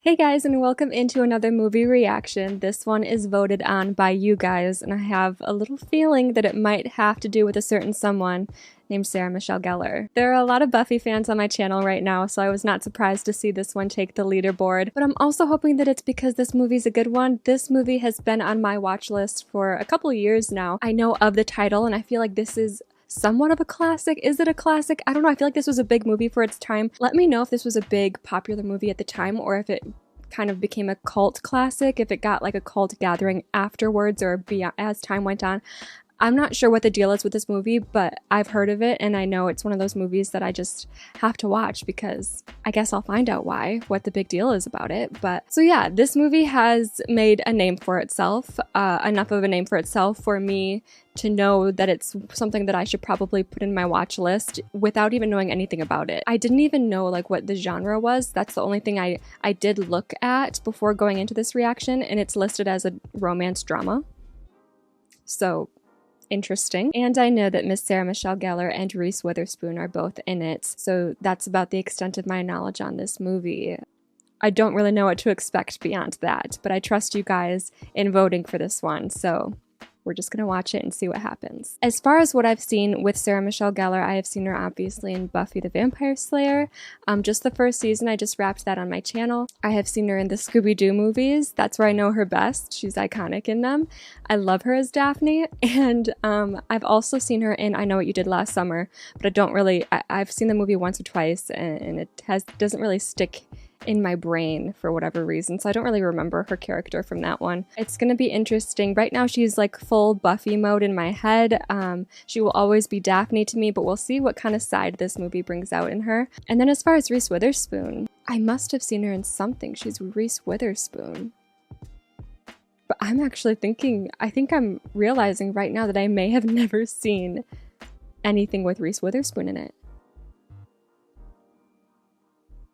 Hey guys, and welcome into another movie reaction. This one is voted on by you guys, and I have a little feeling that it might have to do with a certain someone named Sarah Michelle Gellar. There are a lot of Buffy fans on my channel right now, so I was not surprised to see this one take the leaderboard, but I'm also hoping that it's because this movie's a good one. This movie has been on my watch list for a couple of years now. I know of the title, and I feel like this is somewhat of a classic. Is it a classic? I don't know. I feel like this was a big movie for its time. Let me know if this was a big popular movie at the time or if it kind of became a cult classic, if it got like a cult gathering afterwards or as time went on. I'm not sure what the deal is with this movie, but I've heard of it and I know it's one of those movies that I just have to watch because I guess I'll find out what the big deal is about it. But so yeah, this movie has made a name for itself, enough of a name for itself for me to know that it's something that I should probably put in my watch list without even knowing anything about it. I didn't even know like what the genre was. That's the only thing I did look at before going into this reaction, and it's listed as a romance drama. So interesting. And I know that Miss Sarah Michelle Gellar and Reese Witherspoon are both in it, so that's about the extent of my knowledge on this movie. I don't really know what to expect beyond that, but I trust you guys in voting for this one, so we're just gonna watch it and see what happens. As far as what I've seen with Sarah Michelle Gellar, I have seen her obviously in Buffy the Vampire Slayer. Just the first season, I just wrapped that on my channel. I have seen her in the Scooby-Doo movies. That's where I know her best. She's iconic in them. I love her as Daphne. And I've also seen her in I Know What You Did Last Summer, but I don't really, I've seen the movie once or twice and it doesn't really stick in my brain for whatever reason, so I don't really remember her character from that one. It's gonna be interesting. Right now she's like full Buffy mode in my head. She will always be Daphne to me, but we'll see what kind of side this movie brings out in her. And then as far as Reese Witherspoon, I must have seen her in something. She's Reese Witherspoon. But I'm actually thinking, I think I'm realizing right now that I may have never seen anything with Reese Witherspoon in it.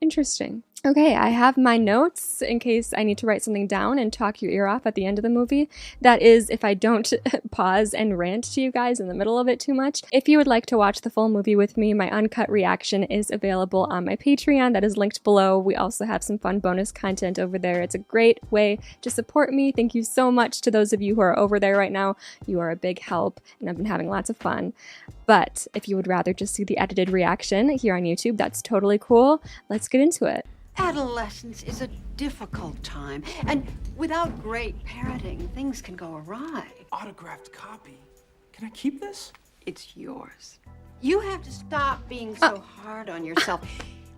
Interesting. Okay, I have my notes in case I need to write something down and talk your ear off at the end of the movie. That is, if I don't pause and rant to you guys in the middle of it too much. If you would like to watch the full movie with me, my uncut reaction is available on my Patreon. That is linked below. We also have some fun bonus content over there. It's a great way to support me. Thank you so much to those of you who are over there right now. You are a big help, and I've been having lots of fun. But if you would rather just see the edited reaction here on YouTube, that's totally cool. Let's get into it. Adolescence is a difficult time, and without great parenting, things can go awry. Autographed copy. Can I keep this? It's yours. You have to stop being so hard on yourself.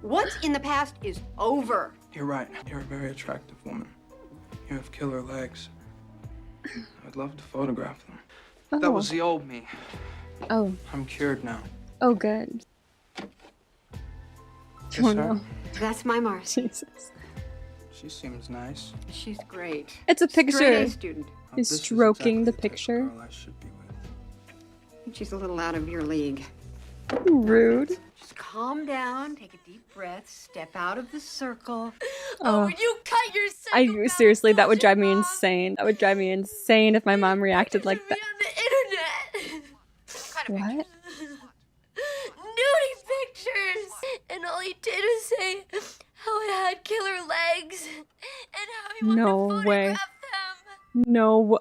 What's in the past is over. You're right. You're a very attractive woman. You have killer legs. I'd love to photograph them. Oh. That was the old me. Oh. I'm cured now. Oh, good. Yes, Oh, sir. no. That's my Marcy. Jesus. She seems nice. She's great. It's a picture. Straight A student. He's This is stroking the exactly type of picture. girl I should be with. She's a little out of your league. Rude. Just calm down, take a deep breath, step out of the circle. Oh, Would you cut your seriously, that would drive me insane. That would drive me insane if my mom reacted like that. on the internet? What? Nudie pictures! And all he did was say how it had killer legs and how he wanted No to way. photograph them. No.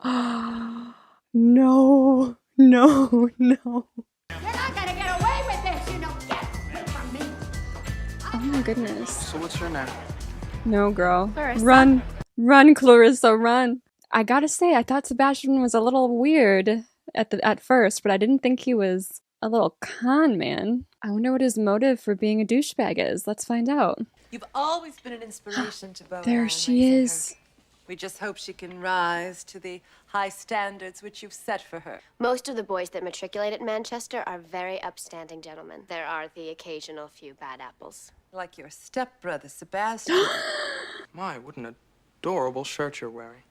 No. No. No. You're not gonna get away with this, you know. Get from me. Oh my goodness. So what's your name? No, girl. Clarissa. Run. Run, Clarissa, run. I gotta say, I thought Sebastian was a little weird at first, but I didn't think he was a little con man. I wonder what his motive for being a douchebag is. Let's find out. You've always been an inspiration to both. There she is. We just hope she can rise to the high standards which you've set for her. Most of the boys that matriculate at Manchester are very upstanding gentlemen. There are the occasional few bad apples. Like your stepbrother, Sebastian. My, what an adorable shirt you're wearing.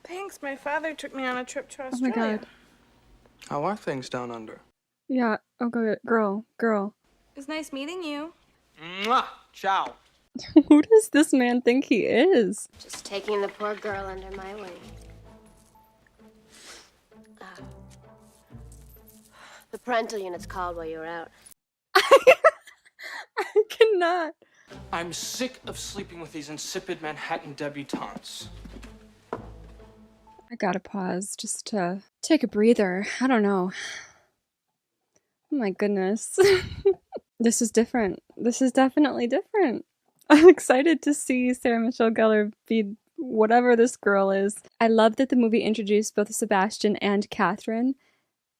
Thanks. My father took me on a trip to Oh my Australia. god. How are things down under? Yeah. Oh, good. Girl. It was nice meeting you. Mwah! Ciao. Who does this man think he is? Just taking the poor girl under my wing. The parental unit's called while you were out. I cannot. I'm sick of sleeping with these insipid Manhattan debutantes. I gotta pause just to take a breather. I don't know. Oh my goodness. This is different. This is definitely different. I'm excited to see Sarah Michelle Gellar be whatever this girl is. I love that the movie introduced both Sebastian and Catherine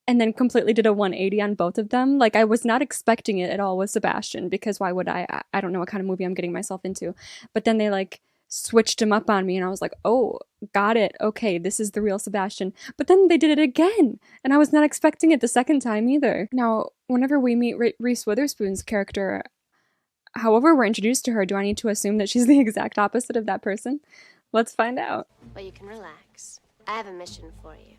and then completely did a 180 on both of them. Like, I was not expecting it at all with Sebastian, because why would I? I don't know what kind of movie I'm getting myself into. But then they like switched him up on me and I was like, oh, got it. Okay, this is the real Sebastian. But then they did it again and I was not expecting it the second time either. Now, whenever we meet Reese Witherspoon's character, however we're introduced to her, do I need to assume that she's the exact opposite of that person? Let's find out. Well, you can relax. I have a mission for you.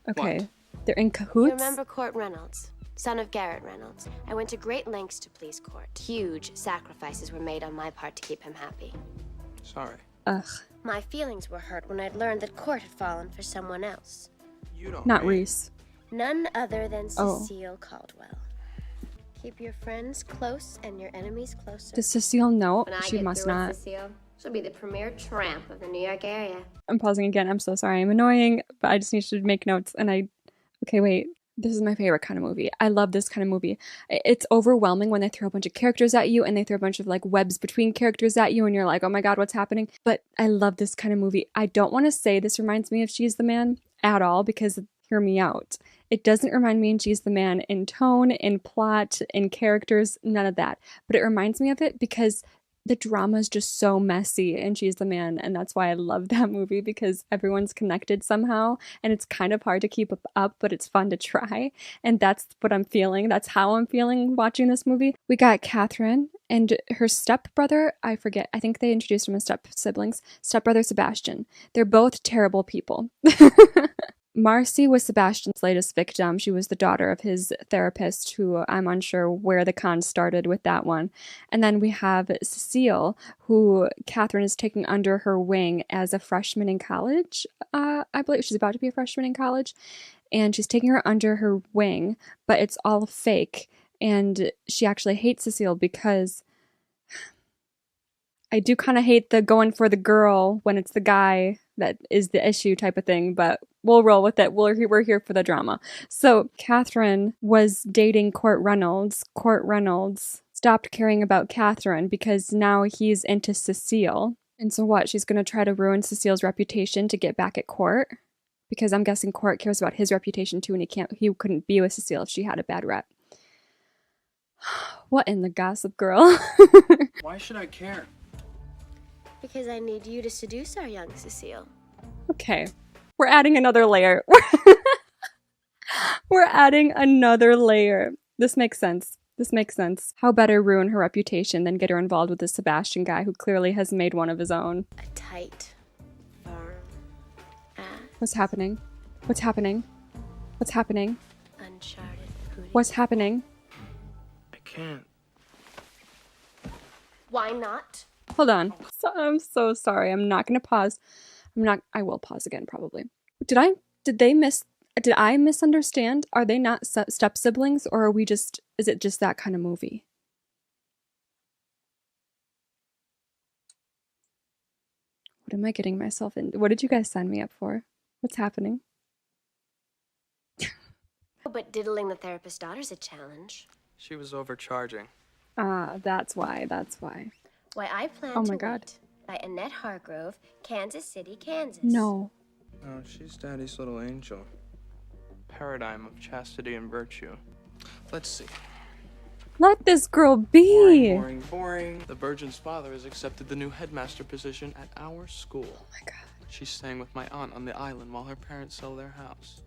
Okay. What? They're in cahoots? You remember Court Reynolds, son of Garrett Reynolds? I went to great lengths to please Court. Huge sacrifices were made on my part to keep him happy. Sorry. Ugh. My feelings were hurt when I'd learned that Court had fallen for someone else. You don't. Not mean- Reese. None other than Oh. Cecile Caldwell. Keep your friends close and your enemies closer. Does Cecile know? When I She get must through not. with Cecile, she'll be the premier tramp of the New York area. I'm pausing again. I'm so sorry. I'm annoying, but I just need to make notes. Okay, wait. This is my favorite kind of movie. I love this kind of movie. It's overwhelming when they throw a bunch of characters at you and they throw a bunch of like webs between characters at you and you're like, oh my God, what's happening? But I love this kind of movie. I don't want to say this reminds me of She's the Man at all, because hear me out. It doesn't remind me of She's the Man in tone, in plot, in characters, none of that. But it reminds me of it because the drama is just so messy and She's the Man, and that's why I love that movie, because everyone's connected somehow and it's kind of hard to keep up, but it's fun to try, and that's what I'm feeling. That's how I'm feeling watching this movie. We got Catherine and her stepbrother, I forget, I think they introduced him as step-siblings, stepbrother Sebastian. They're both terrible people. Marcy was Sebastian's latest victim. She was the daughter of his therapist, who I'm unsure where the con started with that one. And then we have Cecile, who Catherine is taking under her wing as a freshman in college. I believe she's about to be a freshman in college. And she's taking her under her wing, but it's all fake. And she actually hates Cecile because I do kind of hate the going for the girl when it's the guy that is the issue type of thing, but we'll roll with it. We're here for the drama. So Catherine was dating Court Reynolds. Court Reynolds stopped caring about Catherine because now he's into Cecile. And so what? She's going to try to ruin Cecile's reputation to get back at Court? Because I'm guessing Court cares about his reputation too, and he couldn't be with Cecile if she had a bad rep. What in the Gossip Girl? Why should I care? Because I need you to seduce our young Cecile. Okay. We're adding another layer. We're adding another layer. This makes sense. This makes sense. How better ruin her reputation than get her involved with this Sebastian guy who clearly has made one of his own. A tight, firm ass. What's happening? What's happening? What's happening? Uncharted booty. What's happening? I can't. Why not? Hold on. I'm so sorry. I'm not going to pause. I will pause again probably. Did I misunderstand? Are they not step siblings, or is it just that kind of movie? What am I getting myself in? What did you guys sign me up for? What's happening? But diddling the therapist's daughter's a challenge. She was overcharging. Ah, that's why. Why, I plan Oh to my God. Wait by Annette Hargrove, Kansas City, Kansas. No. Oh, she's Daddy's little angel. Paradigm of chastity and virtue. Let's see. Let this girl be. Boring. The virgin's father has accepted the new headmaster position at our school. Oh my God. She's staying with my aunt on the island while her parents sell their house.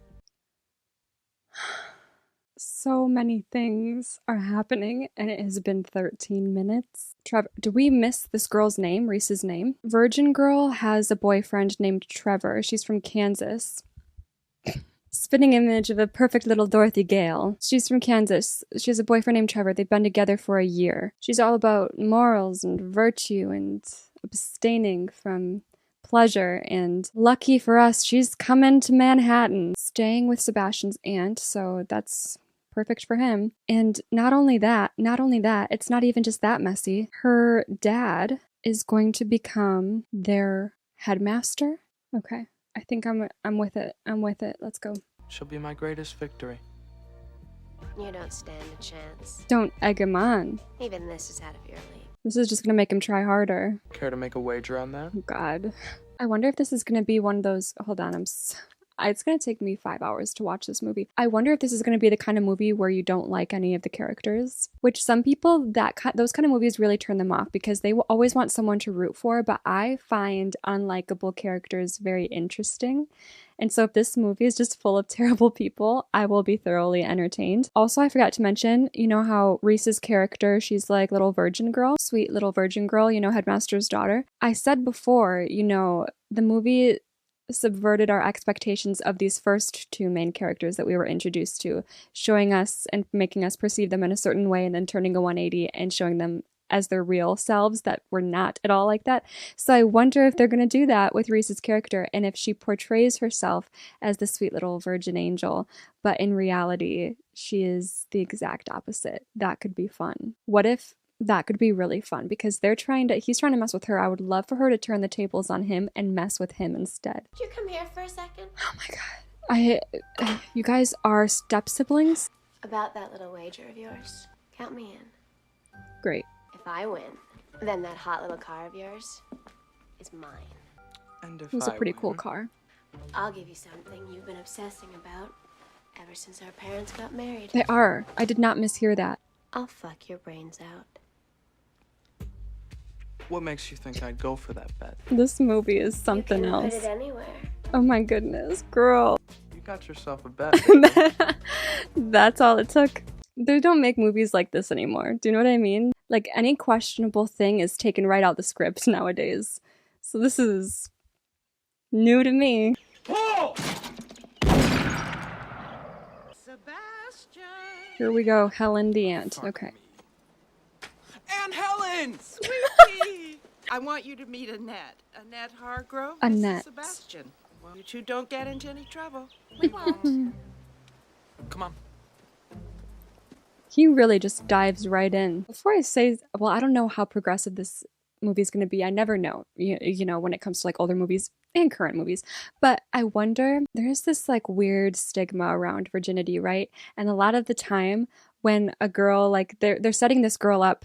So many things are happening, and it has been 13 minutes. Trevor, do we miss this girl's name, Reese's name? Virgin girl has a boyfriend named Trevor. She's from Kansas. Spitting image of a perfect little Dorothy Gale. She's from Kansas. She has a boyfriend named Trevor. They've been together for a year. She's all about morals and virtue and abstaining from pleasure, and lucky for us, she's coming to Manhattan, staying with Sebastian's aunt, so that's perfect for him. And not only that, it's not even just that messy. Her dad is going to become their headmaster. Okay, I think I'm with it. I'm with it. Let's go. She'll be my greatest victory. You don't stand a chance. Don't egg him on. Even this is out of your league. This is just gonna make him try harder. Care to make a wager on that? Oh God. I wonder if this is gonna be one of those. Hold on, it's gonna take me 5 hours to watch this movie. I wonder if this is gonna be the kind of movie where you don't like any of the characters. Which some people, those kind of movies really turn them off because they will always want someone to root for. But I find unlikable characters very interesting. And so if this movie is just full of terrible people, I will be thoroughly entertained. Also, I forgot to mention, you know how Reese's character, she's like little virgin girl, sweet little virgin girl, you know, headmaster's daughter. I said before, you know, the movie subverted our expectations of these first two main characters that we were introduced to, showing us and making us perceive them in a certain way and then turning a 180 and showing them as their real selves that were not at all like that. So I wonder if they're going to do that with Reese's character and if she portrays herself as the sweet little virgin angel, but in reality, she is the exact opposite. That could be fun. What if that could be really fun? Because he's trying to mess with her. I would love for her to turn the tables on him and mess with him instead. Could you come here for a second? Oh my God. You guys are step siblings? About that little wager of yours, count me in. Great. If I win, then that hot little car of yours is mine. And if It was a I pretty win? cool car. I'll give you something you've been obsessing about ever since our parents got married. They are. I did not mishear that. I'll fuck your brains out. What makes you think I'd go for that bet? This movie is something You can else. put it anywhere. Oh my goodness, girl. You got yourself a bet. baby. That's all it took. They don't make movies like this anymore. Do you know what I mean? Like, any questionable thing is taken right out the script nowadays. So this is new to me. Whoa! Sebastian! Here we go, Helen the Ant. Okay. And Helen! Sweetie! I want you to meet Annette. Annette Hargrove. This is Annette. Sebastian. Well, you two don't get into any trouble. We won't. Come on. He really just dives right in. Before I say, well, I don't know how progressive this movie is going to be. I never know, you know, when it comes to like older movies and current movies. But I wonder, there's this like weird stigma around virginity, right? And a lot of the time when a girl, like they're setting this girl up,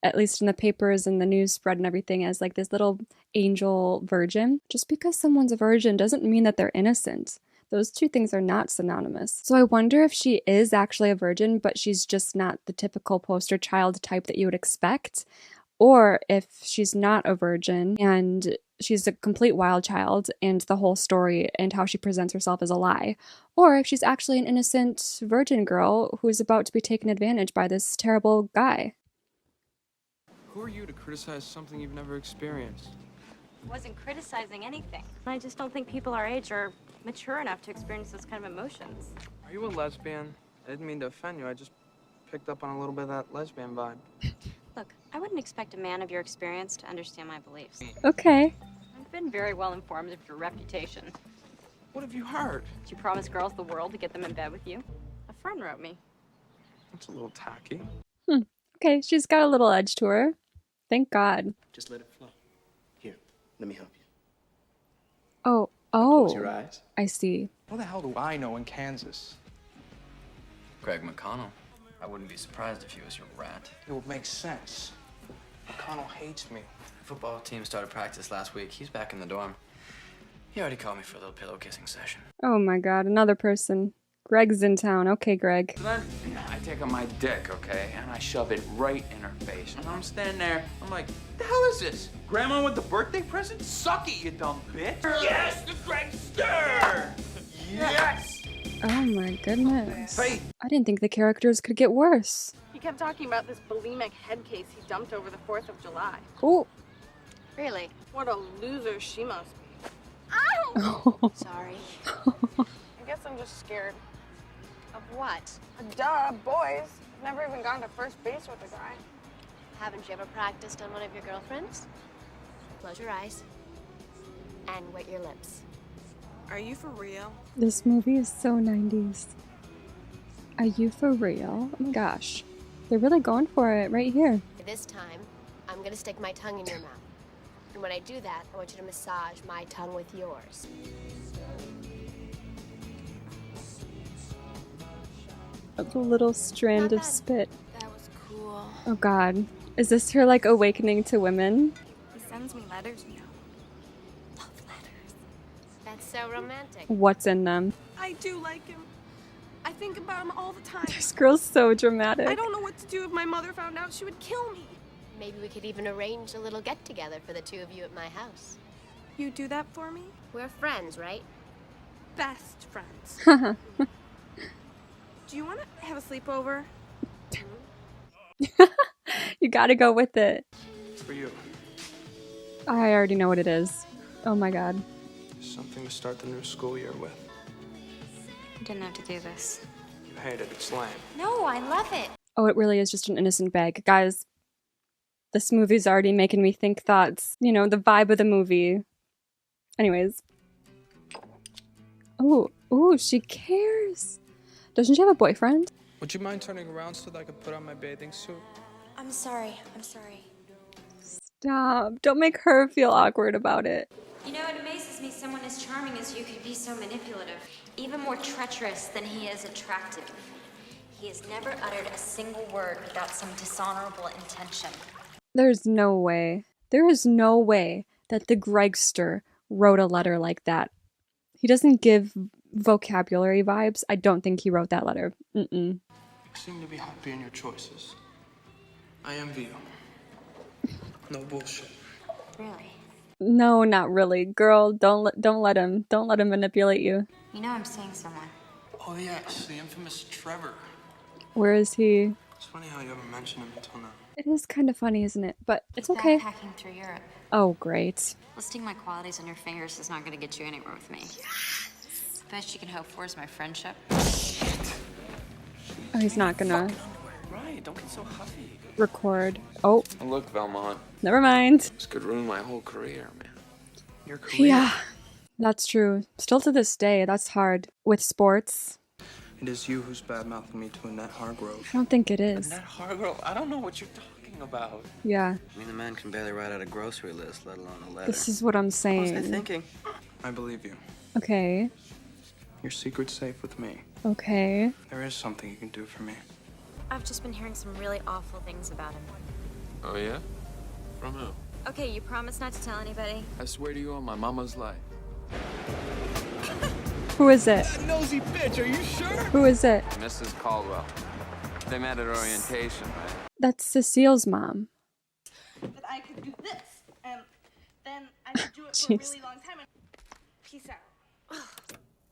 at least in the papers and the news spread and everything, as like this little angel virgin. Just because someone's a virgin doesn't mean that they're innocent. Those two things are not synonymous. So I wonder if she is actually a virgin, but she's just not the typical poster child type that you would expect. Or if she's not a virgin and she's a complete wild child and the whole story and how she presents herself is a lie. Or if she's actually an innocent virgin girl who's about to be taken advantage by this terrible guy. Who are you to criticize something you've never experienced? Wasn't criticizing anything. I just don't think people our age are mature enough to experience those kind of emotions. Are you a lesbian? I didn't mean to offend you. I just picked up on a little bit of that lesbian vibe. Look, I wouldn't expect a man of your experience to understand my beliefs. Okay. I've been very well informed of your reputation. What have you heard? Did you promise girls the world to get them in bed with you? A friend wrote me. That's a little tacky. Okay, she's got a little edge to her. Thank God. Just let it flow. Here, let me help you. Oh, Close your eyes. I see. What the hell do I know in Kansas? Greg McConnell. I wouldn't be surprised if he was your rat. It would make sense. McConnell hates me. Football team started practice last week. He's back in the dorm. He already called me for a little pillow kissing session. Oh my God, another person. Greg's in town. Okay, Greg. So then, I take out my dick, okay, and I shove it right in her face. And I'm standing there, I'm like, the hell is this? Grandma with the birthday present? Suck it, you dumb bitch! Yes, the Gregster! Yes! Oh my goodness. Hey. I didn't think the characters could get worse. He kept talking about this bulimic head case he dumped over the 4th of July. Oh. Really? What a loser she must be. Ow! Sorry. I guess I'm just scared. Of what? Duh, boys. I've never even gone to first base with a guy. Haven't you ever practiced on one of your girlfriends? Close your eyes and wet your lips. Are you for real? This movie is so 90s. Are you for real? Oh my gosh. They're really going for it right here. This time, I'm gonna stick my tongue in your mouth. And when I do that, I want you to massage my tongue with yours. A little strand of spit. That was cool. Oh god. Is this her like awakening to women? He sends me letters now. Love letters. That's so romantic. What's in them? I do like him. I think about him all the time. This girl's so dramatic. I don't know what to do if my mother found out. She would kill me. Maybe we could even arrange a little get-together for the two of you at my house. You do that for me? We're friends, right? Best friends. Do you want to have a sleepover? You gotta go with it. It's for you. I already know what it is. Oh my god. Something to start the new school year with. You didn't have to do this. You hate it, it's lame. No, I love it. Oh, it really is just an innocent bag. Guys, this movie's already making me think thoughts. You know, the vibe of the movie. Anyways. Ooh, she cares. Doesn't she have a boyfriend? Would you mind turning around so that I could put on my bathing suit? I'm sorry. Stop. Don't make her feel awkward about it. You know, it amazes me someone as charming as you could be so manipulative. Even more treacherous than he is attractive. He has never uttered a single word without some dishonorable intention. There's no way. There is no way that the Gregster wrote a letter like that. He doesn't give vocabulary vibes. I don't think he wrote that letter. Mm-mm. You seem to be happy in your choices. I envy you. No bullshit. Really? No, not really. Girl, don't let him manipulate you. You know I'm seeing someone. Oh yes, the infamous Trevor. Where is he? It's funny how you haven't mentioned him until now. It is kind of funny, isn't it? But it's He's okay. backpacking through Europe. Oh, great. Listing my qualities on your fingers is not going to get you anywhere with me. Yes! Best you can hope for is my friendship. Oh, he's not gonna Right, don't get so huffy. record. Oh, Look, Belmont. never mind. This could ruin my whole career, man. Your career. Yeah, that's true. Still to this day, that's hard. With sports, It is you who's bad-mouthing me to Annette Hargrove. I don't think it is. Annette Hargrove, I don't know what you're talking about. Yeah, I mean, the man can barely write out a grocery list, let alone a letter. this is what I'm What was I saying. thinking? I believe you. Okay, Your secret's safe with me. okay. There is something you can do for me. I've just been hearing some really awful things about him. Oh, yeah? From who? Okay, you promise not to tell anybody? I swear to you on my mama's life. Who is it? Nosy bitch, are you sure? Who is it? Mrs. Caldwell. They met at orientation, right? That's Cecile's mom. That I could do this, and then I could do it for a Jeez. really long time. And peace out.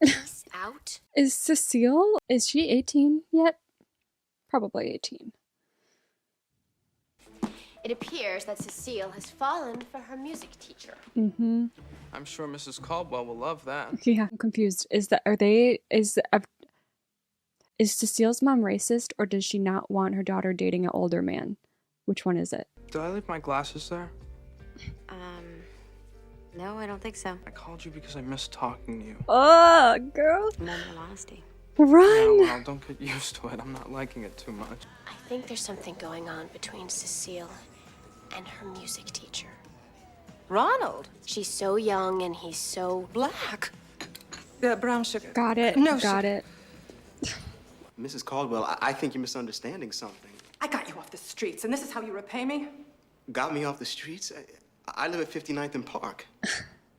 Peace out? Is Cecile, is she 18 yet? Probably 18. It appears that Cecile has fallen for her music teacher. Mm-hmm. I'm sure Mrs. Caldwell will love that. Yeah, I'm confused. Is Cecile's mom racist, or does she not want her daughter dating an older man? Which one is it? Did I leave my glasses there? No, I don't think so. I called you because I missed talking to you. Oh, girl. None in honesty. Run! Yeah, well, don't get used to it. I'm not liking it too much. I think there's something going on between Cecile and her music teacher. Ronald? She's so young and he's so Black. Brown sugar. Got it. No, Got it. Mrs. Caldwell, I think you're misunderstanding something. I got you off the streets, and this is how you repay me? Got me off the streets? I live at 59th and Park.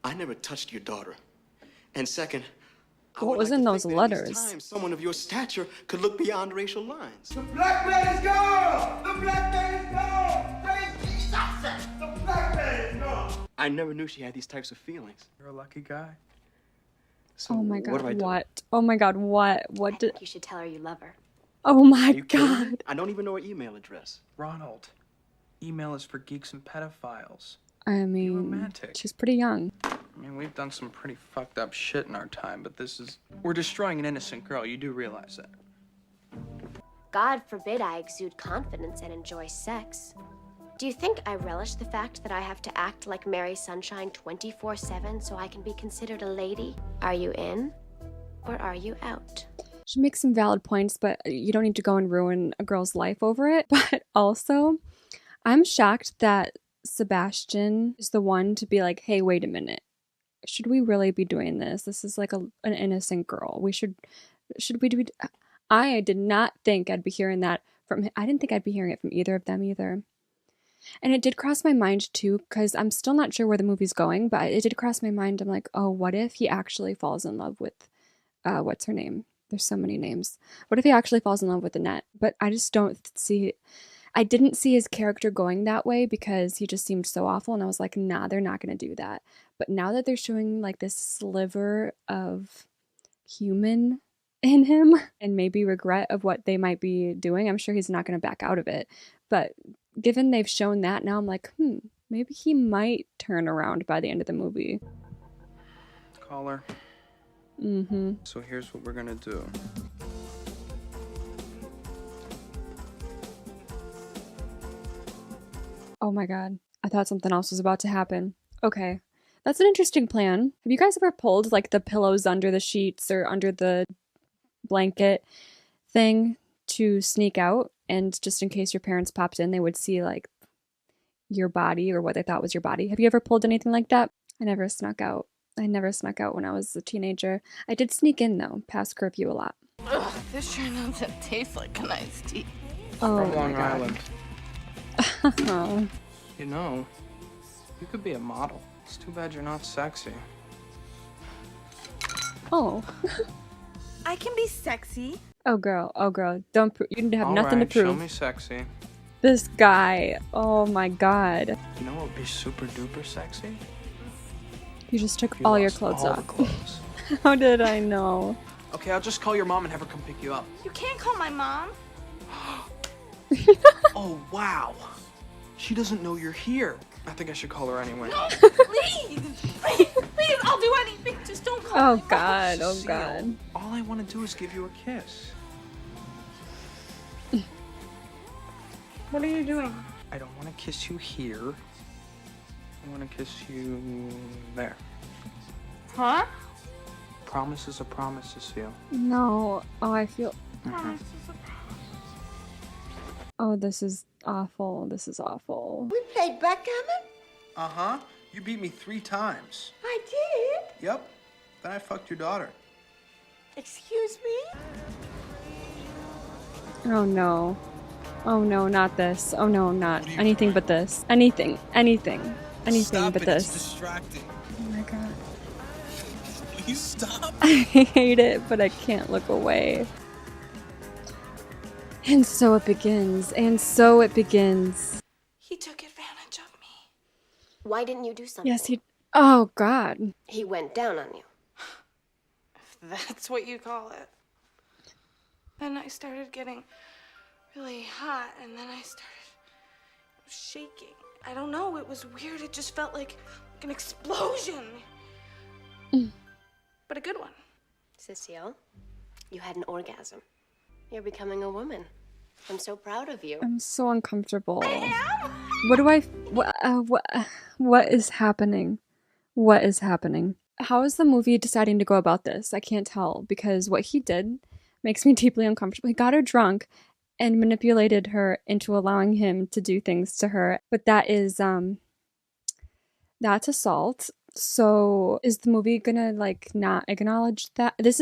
I never touched your daughter. And second, I What would was like in to those think that at letters? least times someone of your stature could look beyond racial lines. The black man is gone! The black man is gone! Praise Jesus! The black man is gone! I never knew she had these types of feelings. You're a lucky guy. So Oh my what god, have I done? what? Oh my god, what? What I did... think you should tell her you love her. Oh my Are you kidding me? god. I don't even know her email address. Ronald, email is for geeks and pedophiles. I mean, romantic. she's pretty young. I mean, we've done some pretty fucked up shit in our time, but we're destroying an innocent girl. You do realize that. God forbid I exude confidence and enjoy sex. Do you think I relish the fact that I have to act like Mary Sunshine 24/7 so I can be considered a lady? Are you in or are you out? She makes some valid points, but you don't need to go and ruin a girl's life over it. But also, I'm shocked that Sebastian is the one to be like, hey, wait a minute. Should we really be doing this? This is like an innocent girl. Should we do? I did not think I'd be hearing that from him. I didn't think I'd be hearing it from either of them either. And it did cross my mind too, because I'm still not sure where the movie's going, but it did cross my mind. I'm like, oh, what if he actually falls in love with, what's her name? There's so many names. What if he actually falls in love with Annette? But I just I didn't see his character going that way because he just seemed so awful. And I was like, nah, they're not going to do that. But now that they're showing like this sliver of human in him and maybe regret of what they might be doing, I'm sure he's not going to back out of it. But given they've shown that, now I'm like, maybe he might turn around by the end of the movie. Caller. So here's what we're gonna do. Oh my god. I thought something else was about to happen. Okay. That's an interesting plan. Have you guys ever pulled like the pillows under the sheets or under the blanket thing to sneak out? And just in case your parents popped in, they would see like your body or what they thought was your body. Have you ever pulled anything like that? I never snuck out when I was a teenager. I did sneak in though, past curfew a lot. Ugh, this sure doesn't taste like an iced tea. Oh, From Long my God. Island. Oh. You know, you could be a model. It's too bad you're not sexy. Oh. I can be sexy. Oh girl, don't you have All nothing right, to prove. Show me sexy. This guy, oh my god. You know what would be super duper sexy? You just took You all your lost clothes all off. the clothes. How did I know? Okay, I'll just call your mom and have her come pick you up. You can't call my mom. Oh, wow. She doesn't know you're here. I think I should call her anyway. No, please. Please, I'll do anything. Just don't call Oh me. god, oh Cecile, god. all I want to do is give you a kiss. What are you doing? I don't want to kiss you here. I want to kiss you there. Huh? Promise is a promise, Cecile. No. Oh, I feel. Promise is a promise. Oh, this is awful. This is awful. We played backgammon? Uh-huh. You beat me 3 times. I did. Yep. Then I fucked your daughter. Excuse me? Oh no. Oh no, not this. Oh no, not anything but this. Anything Stop but it, this. It's distracting. Oh my god. Please stop. I hate it, but I can't look away. And so it begins. He took advantage of me. Why didn't you do something? Yes, he. Oh god. He went down on you. If that's what you call it. Then I started getting really hot, and then I started shaking. I don't know, it was weird. It just felt like an explosion. But a good one. Cecile, you had an orgasm. You're becoming a woman. I'm so proud of you. I'm so uncomfortable. I am? What is happening? What is happening? How is the movie deciding to go about this? I can't tell, because what he did makes me deeply uncomfortable. He got her drunk and manipulated her into allowing him to do things to her. But that is, that's assault. So is the movie gonna like not acknowledge that? This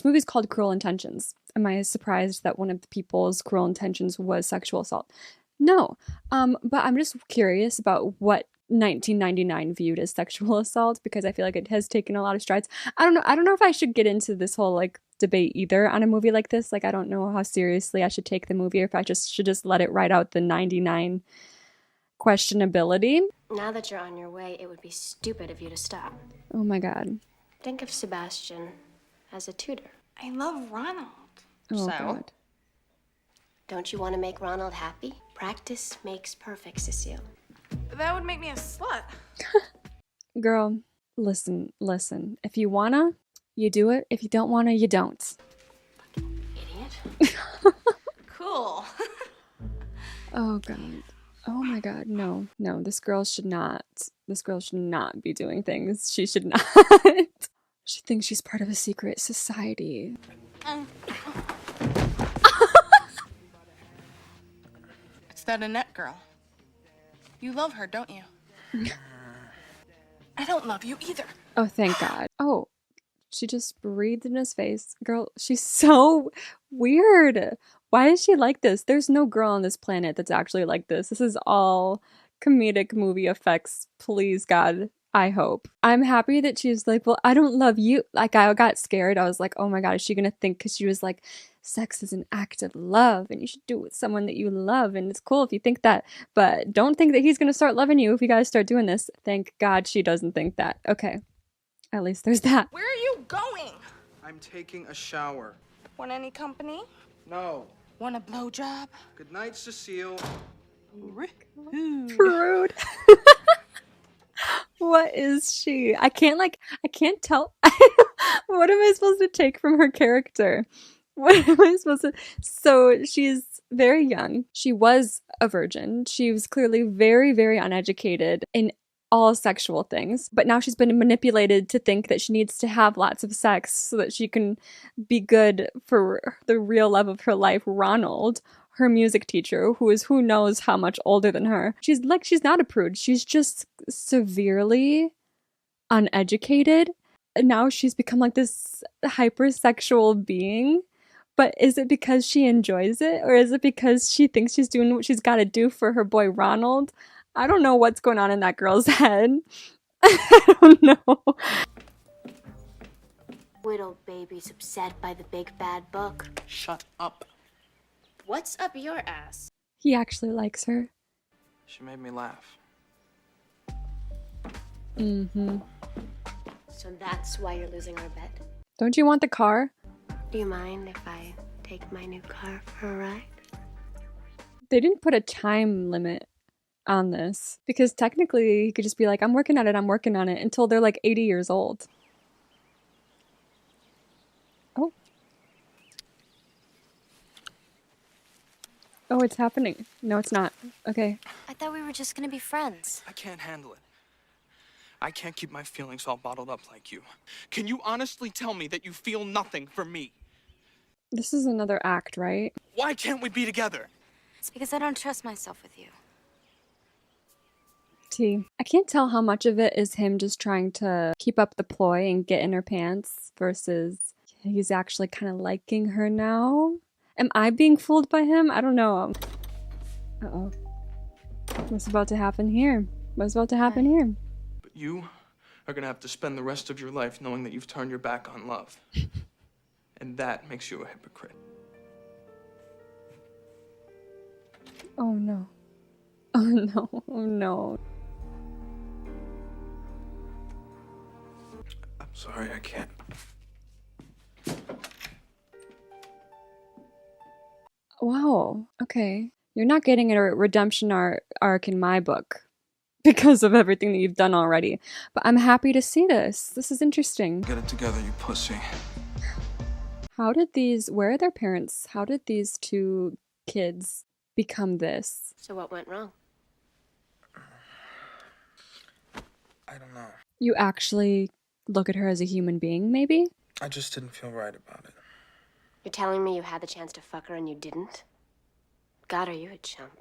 movie's called Cruel Intentions. Am I surprised that one of the people's cruel intentions was sexual assault? No. But I'm just curious about what 1999 viewed as sexual assault, because I feel like it has taken a lot of strides. I don't know if I should get into this whole like debate either on a movie like this. Like, I don't know how seriously I should take the movie, or if I should just let it ride out the 99 questionability. Now that you're on your way, it would be stupid of you to stop. Oh my god. Think of Sebastian as a tutor. I love Ronald. Oh So? god. Don't you want to make Ronald happy? Practice makes perfect, Cecile. That would make me a slut. Girl, listen. If you wanna, you do it. If you don't wanna, you don't. Idiot. Cool. Oh god. Oh my god, no. This girl should not be doing things. She should not. She thinks she's part of a secret society. that Annette girl. You love her, don't you? I don't love you either. Oh, thank God. Oh, she just breathed in his face. Girl, she's so weird. Why is she like this? There's no girl on this planet that's actually like this. This is all comedic movie effects. Please, God, I hope. I'm happy that she's like, well, I don't love you. Like, I got scared. I was like, oh my God, is she gonna think? Because she was like, sex is an act of love and you should do it with someone that you love. And it's cool if you think that. But don't think that he's gonna start loving you if you guys start doing this. Thank God she doesn't think that. Okay. At least there's that. Where are you going? I'm taking a shower. Want any company? No. Want a blowjob? Good night, Cecile. Prude. What is she? I can't tell. What am I supposed to take from her character? What am I supposed to? So she's very young. She was a virgin. She was clearly very, very uneducated in all sexual things. But now she's been manipulated to think that she needs to have lots of sex so that she can be good for the real love of her life, Ronald, her music teacher, who is who knows how much older than her. She's not a prude. She's just severely uneducated. And now she's become like this hypersexual being. But is it because she enjoys it? Or is it because she thinks she's doing what she's got to do for her boy Ronald? I don't know what's going on in that girl's head. I don't know. Little baby's upset by the big bad book. Shut up. What's up your ass? He actually likes her. She made me laugh. Mm-hmm. So that's why you're losing our bet? Don't you want the car? Do you mind if I take my new car for a ride? They didn't put a time limit on this because technically he could just be like, I'm working on it until they're like 80 years old. Oh. Oh, it's happening. No, it's not. Okay. I thought we were just gonna be friends. I can't handle it. I can't keep my feelings all bottled up like you. Can you honestly tell me that you feel nothing for me? This is another act, right? Why can't we be together? It's because I don't trust myself with you. I can't tell how much of it is him just trying to keep up the ploy and get in her pants versus he's actually kind of liking her now. Am I being fooled by him? I don't know. Uh-oh. What's about to happen here? What's about to happen here? But you are gonna have to spend the rest of your life knowing that you've turned your back on love. And that makes you a hypocrite. Oh no. Oh no. Oh no. I'm sorry, I can't. Wow. Okay. You're not getting a redemption arc in my book because of everything that you've done already. But I'm happy to see this. This is interesting. Get it together, you pussy. Where are their parents? How did these two kids become this? So what went wrong? I don't know. You actually look at her as a human being, maybe? I just didn't feel right about it. You're telling me you had the chance to fuck her and you didn't? God, are you a chump?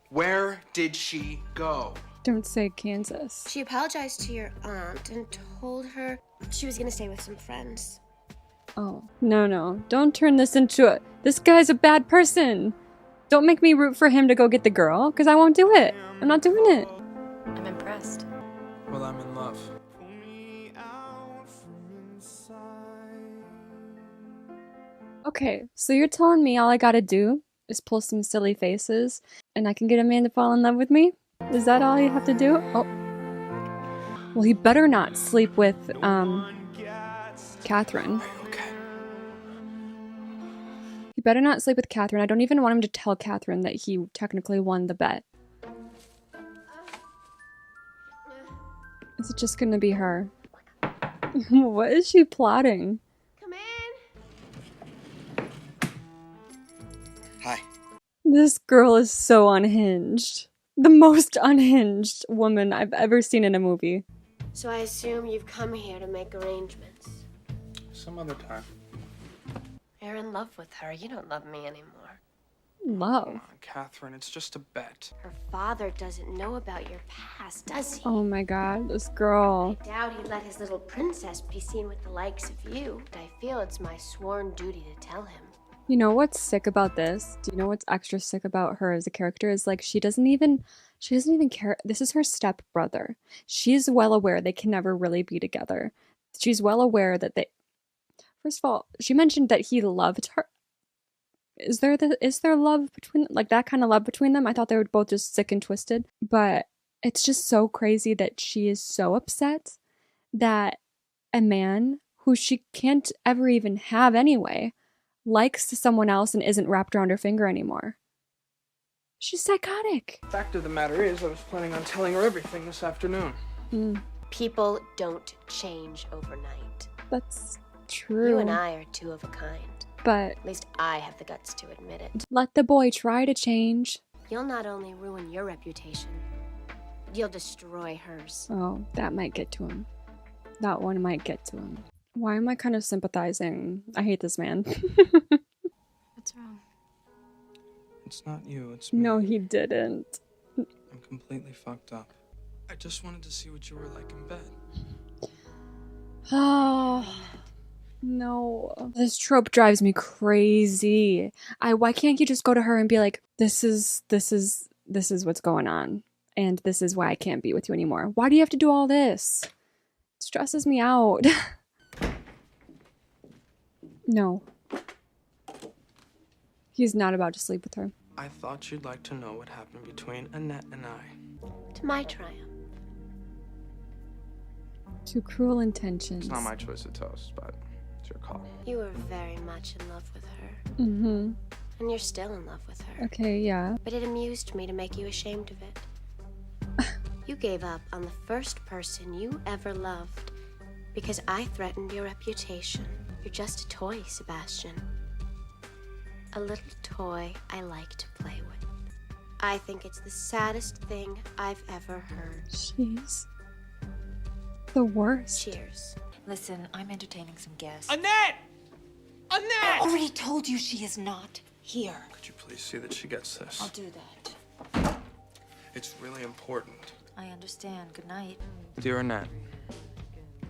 Where did she go? Don't say Kansas. She apologized to your aunt and told her she was gonna stay with some friends. Oh, no. Don't turn this into this guy's a bad person. Don't make me root for him to go get the girl, because I won't do it. I'm not doing it. I'm impressed. Well, I'm in love. Okay, so you're telling me all I gotta do is pull some silly faces and I can get a man to fall in love with me? Is that all you have to do? Oh. Well, he better not sleep with, Catherine. Okay. He better not sleep with Catherine. I don't even want him to tell Catherine that he technically won the bet. Is it just gonna be her? What is she plotting? Come in. Hi. This girl is so unhinged. The most unhinged woman I've ever seen in a movie. So I assume you've come here to make arrangements. Some other time. You're in love with her. You don't love me anymore. love? Come on, Catherine, it's just a bet. Her father doesn't know about your past, does he? Oh my god, this girl. I doubt he'd let his little princess be seen with the likes of you. I feel it's my sworn duty to tell him. You know what's sick about this? Do you know what's extra sick about her as a character? Is like she doesn't even care. This is her stepbrother. She's well aware they can never really be together. She's well aware that first of all, she mentioned that he loved her. Is there love between, like, that kind of love between them? I thought they were both just sick and twisted. But it's just so crazy that she is so upset that a man who she can't ever even have anyway likes someone else and isn't wrapped around her finger anymore. She's psychotic. Fact of the matter is, I was planning on telling her everything this afternoon. People don't change overnight. That's true. You and I are two of a kind. But at least I have the guts to admit it. Let the boy try to change. You'll not only ruin your reputation, you'll destroy hers. Oh, that might get to him. That one might get to him. Why am I kind of sympathizing? I hate this man. What's wrong? It's not you, it's me. No, he didn't. I'm completely fucked up. I just wanted to see what you were like in bed. Oh, no. This trope drives me crazy. Why can't you just go to her and be like, this is what's going on, and this is why I can't be with you anymore. Why do you have to do all this? It stresses me out. No. He's not about to sleep with her. I thought you'd like to know what happened between Annette and I. To my triumph. To Cruel Intentions. It's not my choice to toast, but it's your call. You were very much in love with her. Mm-hmm. And you're still in love with her. Okay, yeah. But it amused me to make you ashamed of it. You gave up on the first person you ever loved because I threatened your reputation. You're just a toy, Sebastian. A little toy I like to play with. I think it's the saddest thing I've ever heard. She's the worst. Cheers. Listen, I'm entertaining some guests. Annette! Annette! I already told you she is not here. Could you please see that she gets this? I'll do that. It's really important. I understand. Good night. Dear Annette,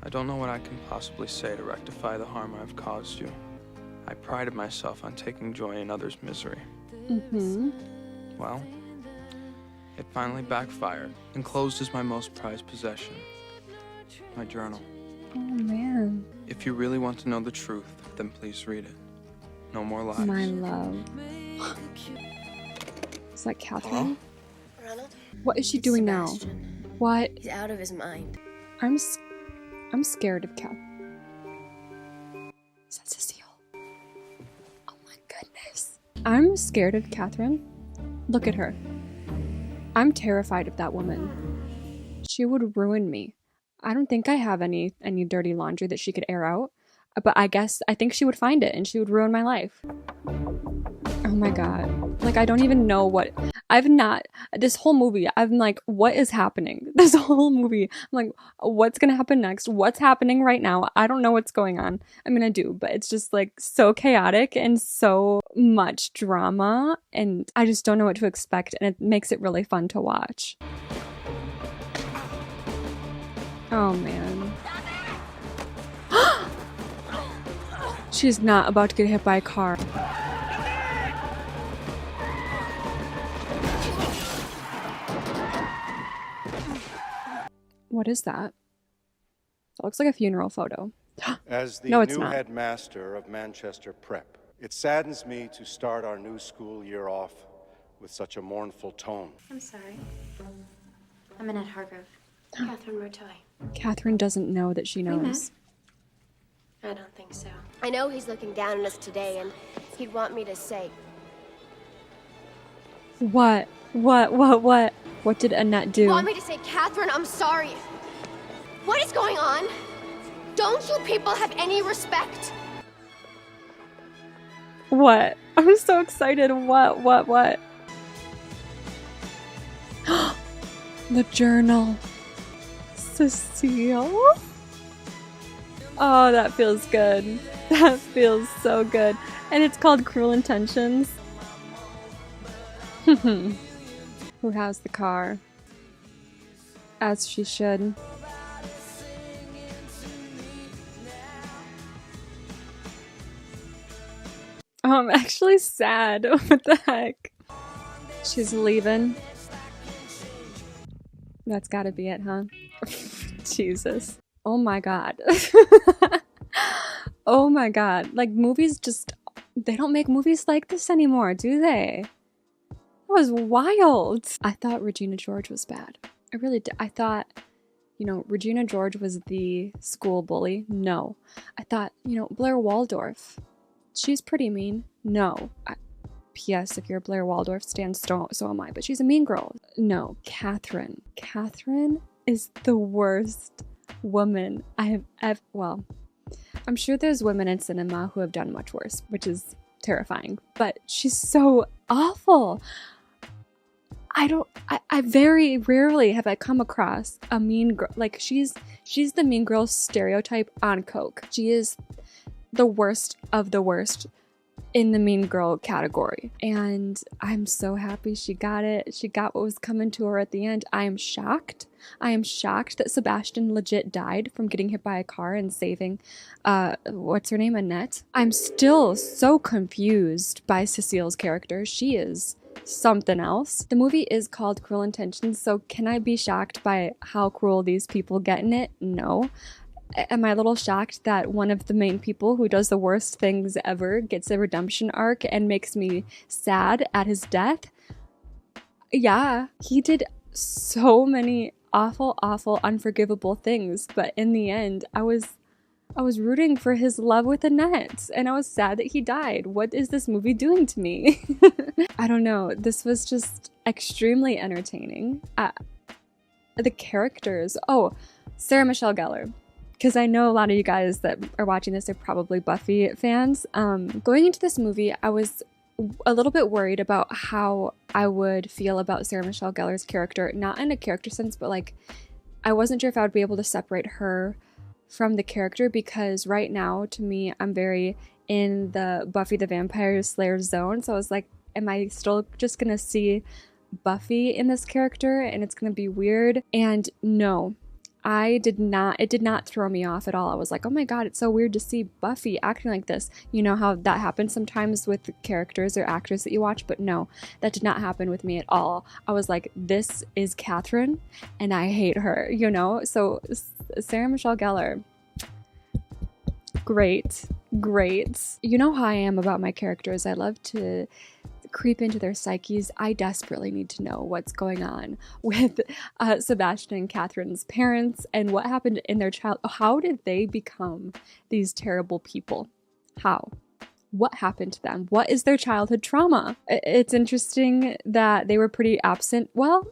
I don't know what I can possibly say to rectify the harm I've caused you. I prided myself on taking joy in others' misery. Mm-hmm. Well, it finally backfired. Enclosed is my most prized possession. My journal. Oh, man. If you really want to know the truth, then please read it. No more lies. My love. Is that Catherine? Ronald? What is she doing now? What? He's out of his mind. I'm scared of Cat. Is that Cecile? Oh my goodness. I'm scared of Catherine. Look at her. I'm terrified of that woman. She would ruin me. I don't think I have any dirty laundry that she could air out. But I think she would find it and she would ruin my life. Oh my god. Like, I don't even know what... This whole movie, I'm like, what is happening? This whole movie, I'm like, what's gonna happen next? What's happening right now? I don't know what's going on. I mean, I do, but it's just like so chaotic and so much drama, and I just don't know what to expect, and it makes it really fun to watch. Oh man. She's not about to get hit by a car. What is that? That looks like a funeral photo. As the No, it's new not. headmaster of Manchester Prep, it saddens me to start our new school year off with such a mournful tone. I'm sorry. I'm Annette Hargrove. Catherine Murtoy. Catherine doesn't know that she knows. I don't think so. I know he's looking down on us today, and he'd want me to say, What? What did Annette do? want me to say, Catherine, I'm sorry. What is going on? Don't you people have any respect? What? I'm so excited. What? The journal. Cecile? Oh, that feels good. That feels so good. And it's called Cruel Intentions. Who has the car? As she should. Oh, I'm actually sad. What the heck? She's leaving. That's gotta be it, huh? Jesus. Oh my god. Oh my god. Like, movies just... They don't make movies like this anymore, do they? That was wild. I thought Regina George was bad. I really did. I thought, you know, Regina George was the school bully. No. I thought, you know, Blair Waldorf. She's pretty mean. No. P.S. If you're Blair Waldorf stan, so am I. But she's a mean girl. No. Catherine. Catherine is the worst woman I have ever... Well, I'm sure there's women in cinema who have done much worse, which is terrifying. But she's so awful. I very rarely have I come across a mean girl. Like, she's the mean girl stereotype on coke. She is the worst of the worst in the mean girl category. And I'm so happy she got it. She got what was coming to her at the end. I am shocked. I am shocked that Sebastian legit died from getting hit by a car and saving, what's her name, Annette. I'm still so confused by Cecile's character. She is something else. The movie is called Cruel Intentions, so can I be shocked by how cruel these people get in it? No. Am I a little shocked that one of the main people who does the worst things ever gets a redemption arc and makes me sad at his death? Yeah, he did so many awful, unforgivable things, but in the end, I was rooting for his love with Annette, and I was sad that he died. What is this movie doing to me? I don't know. This was just extremely entertaining. The characters. Oh, Sarah Michelle Gellar. Because I know a lot of you guys that are watching this are probably Buffy fans. Going into this movie, I was a little bit worried about how I would feel about Sarah Michelle Gellar's character. Not in a character sense, but like, I wasn't sure if I would be able to separate her from the character, because right now, to me, I'm very in the Buffy the Vampire Slayer zone. So I was like, am I still just gonna see Buffy in this character and it's gonna be weird? And no. It did not throw me off at all. I was like, oh my god, it's so weird to see Buffy acting like this. You know how that happens sometimes with the characters or actors that you watch, but no, that did not happen with me at all. I was like, this is Catherine, and I hate her, you know? So, Sarah Michelle Gellar, great. You know how I am about my characters. I love to creep into their psyches. I desperately need to know what's going on with Sebastian and Catherine's parents and what happened in their child. How did they become these terrible people? How? What happened to them? What is their childhood trauma? It's interesting that they were pretty absent. Well,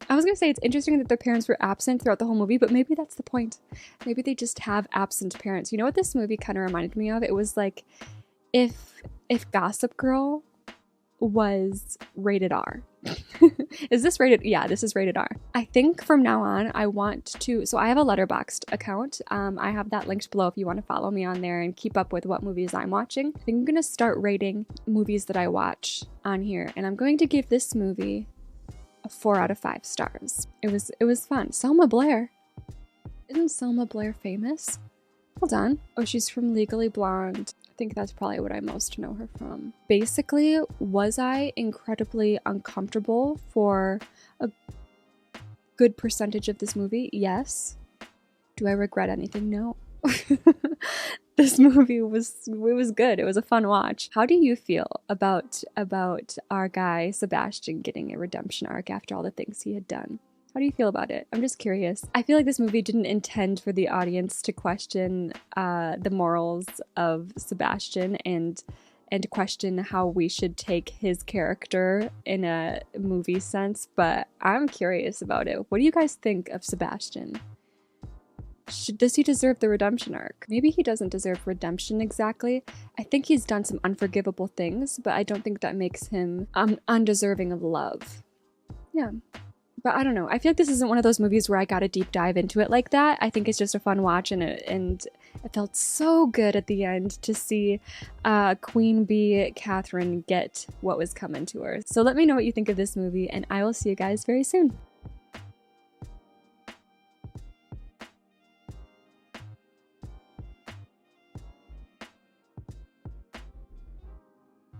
I was gonna say it's interesting that their parents were absent throughout the whole movie, but maybe that's the point. Maybe they just have absent parents. You know what this movie kind of reminded me of? It was like if Gossip Girl was rated R. Is this rated? Yeah, this is rated R. I think from now on, I want to, so I have a Letterboxd account. I have that linked below if you want to follow me on there and keep up with what movies I'm watching. I think I'm going to start rating movies that I watch on here, and I'm going to give this movie a 4 out of 5 stars. It was fun. Selma Blair. Isn't Selma Blair famous? Hold on. Oh, she's from Legally Blonde. I think that's probably what I most know her from. Basically, was I incredibly uncomfortable for a good percentage of this movie? Yes. Do I regret anything? No. This movie was good. It was a fun watch. How do you feel about our guy Sebastian getting a redemption arc after all the things he had done? How do you feel about it? I'm just curious. I feel like this movie didn't intend for the audience to question the morals of Sebastian and question how we should take his character in a movie sense, but I'm curious about it. What do you guys think of Sebastian? Does he deserve the redemption arc? Maybe he doesn't deserve redemption exactly. I think he's done some unforgivable things, but I don't think that makes him undeserving of love. Yeah. But I don't know. I feel like this isn't one of those movies where I got a deep dive into it like that. I think it's just a fun watch, and it felt so good at the end to see Queen Bee Catherine get what was coming to her. So let me know what you think of this movie, and I will see you guys very soon.